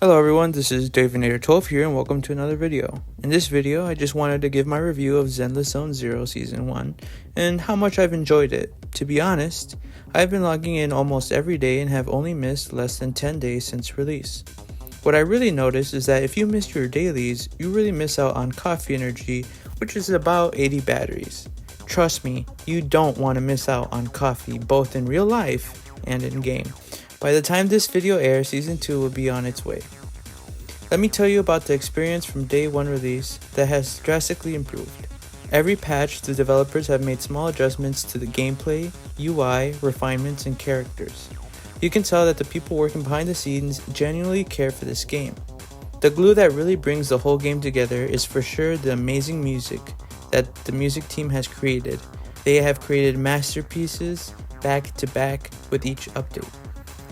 Hello everyone, this is Davinator12 here and welcome to another video. In this video, I just wanted to give my review of Zenless Zone Zero Season 1 and how much I've enjoyed it. To be honest, I've been logging in almost every day and have only missed less than 10 days since release. What I really noticed is that if you miss your dailies, you really miss out on coffee energy, which is about 80 batteries. Trust me, you don't want to miss out on coffee both in real life and in game. By the time this video airs, Season 2 will be on its way. Let me tell you about the experience from day 1 release that has drastically improved. Every patch, the developers have made small adjustments to the gameplay, UI, refinements, and characters. You can tell that the people working behind the scenes genuinely care for this game. The glue that really brings the whole game together is for sure the amazing music that the music team has created. They have created masterpieces back to back with each update.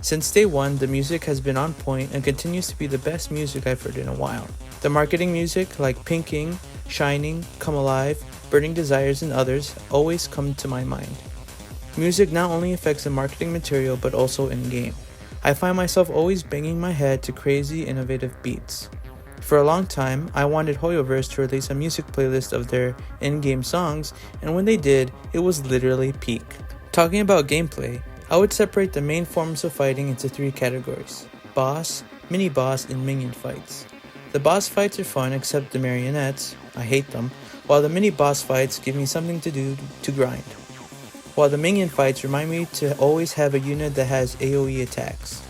Since day 1, the music has been on point and continues to be the best music I've heard in a while. The marketing music like Pinking, Shining, Come Alive, Burning Desires, and others always come to my mind. Music not only affects the marketing material but also in-game. I find myself always banging my head to crazy innovative beats. For a long time, I wanted Hoyoverse to release a music playlist of their in-game songs, and when they did, it was literally peak. Talking about gameplay, I would separate the main forms of fighting into 3 categories: boss, mini-boss, and minion fights. The boss fights are fun except the marionettes, I hate them, while the mini-boss fights give me something to do to grind. While the minion fights remind me to always have a unit that has AoE attacks.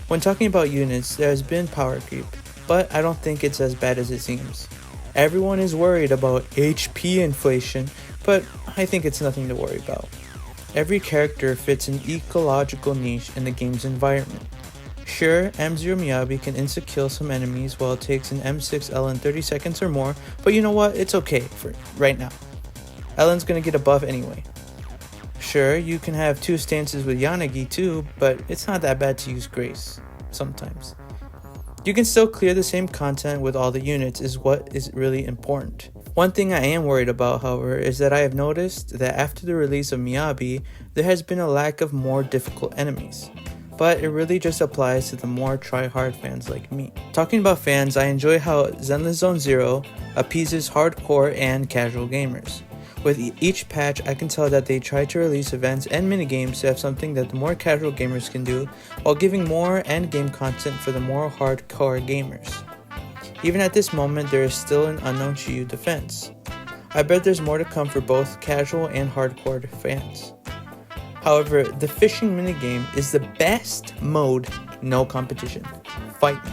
When talking about units, there has been power creep, but I don't think it's as bad as it seems. Everyone is worried about HP inflation, but I think it's nothing to worry about. Every character fits an ecological niche in the game's environment. Sure, M0 Miyabi can insta-kill some enemies while it takes an M6 Ellen 30 seconds or more, but you know what, it's okay for right now. Ellen's gonna get a buff anyway. Sure, you can have 2 stances with Yanagi too, but it's not that bad to use Grace, sometimes. You can still clear the same content with all the units is what is really important. One thing I am worried about, however, is that I have noticed that after the release of Miyabi, there has been a lack of more difficult enemies. But it really just applies to the more try-hard fans like me. Talking about fans, I enjoy how Zenless Zone Zero appeases hardcore and casual gamers. With each patch, I can tell that they try to release events and minigames to have something that the more casual gamers can do, while giving more endgame content for the more hardcore gamers. Even at this moment, there is still an unknown Shiyu defense. I bet there's more to come for both casual and hardcore fans. However, the fishing minigame is the best mode, no competition. Fight me.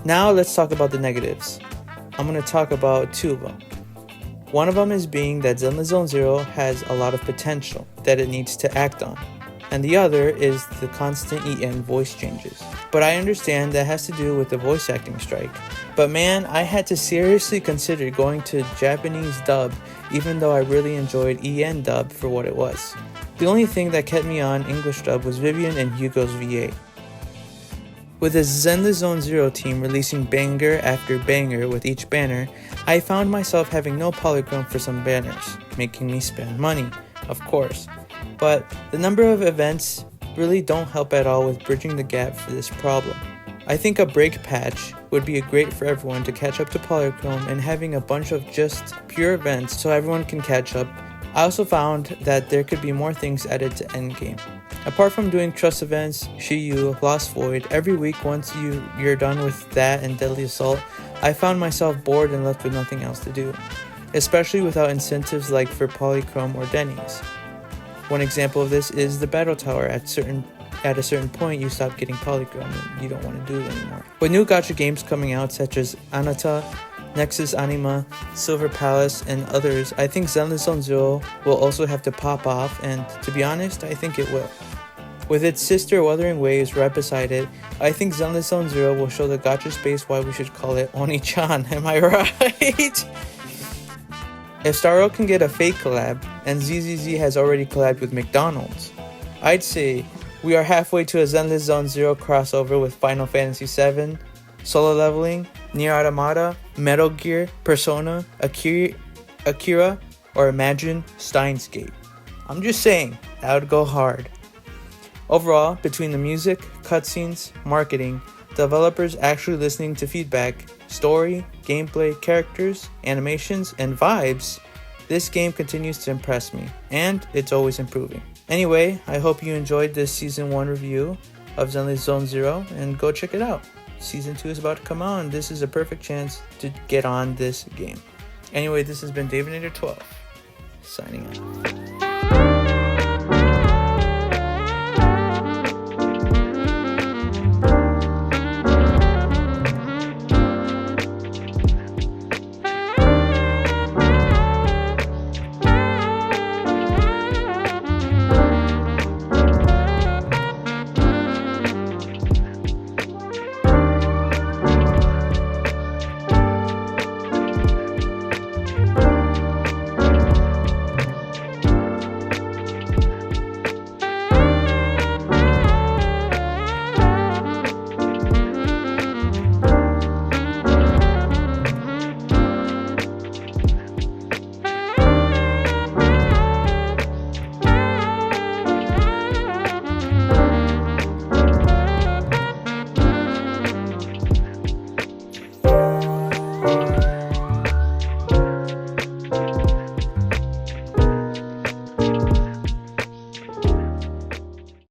Now let's talk about the negatives. I'm going to talk about 2 of them. One of them is being that Zenless Zone Zero has a lot of potential that it needs to act on. And the other is the constant EN voice changes. But I understand that has to do with the voice acting strike. But man, I had to seriously consider going to Japanese dub even though I really enjoyed EN dub for what it was. The only thing that kept me on English dub was Vivian and Hugo's VA. With the Zenless Zone Zero team releasing banger after banger with each banner, I found myself having no polychrome for some banners, making me spend money, of course. But the number of events really don't help at all with bridging the gap for this problem. I think a break patch would be great for everyone to catch up to polychrome and having a bunch of just pure events so everyone can catch up. I also found that there could be more things added to endgame. Apart from doing trust events, Shiyu, Lost Void, every week once you're done with that and Deadly Assault, I found myself bored and left with nothing else to do. Especially without incentives like for Polychrome or Denny's. One example of this is the Battle Tower. At a certain point, you stop getting Polychrome and you don't want to do it anymore. With new gacha games coming out such as Anata, Nexus Anima, Silver Palace, and others, I think Zenless Zone Zero will also have to pop off, and to be honest, I think it will. With its sister Wuthering Waves right beside it, I think Zenless Zone Zero will show the gacha space why we should call it Oni-chan, am I right? If Starro can get a fake collab, and ZZZ has already collabed with McDonald's, I'd say we are halfway to a Zenless Zone Zero crossover with Final Fantasy VII, Solo Leveling, Nier Automata, Metal Gear, Persona, Akira, or imagine Steins Gate. I'm just saying, that would go hard. Overall, between the music, cutscenes, marketing, developers actually listening to feedback, story, gameplay, characters, animations, and vibes, this game continues to impress me, and it's always improving. Anyway, I hope you enjoyed this Season 1 review of Zenless Zone Zero, and go check it out. Season 2 is about to come out, and this is a perfect chance to get on this game. Anyway, this has been Davinator12, signing out.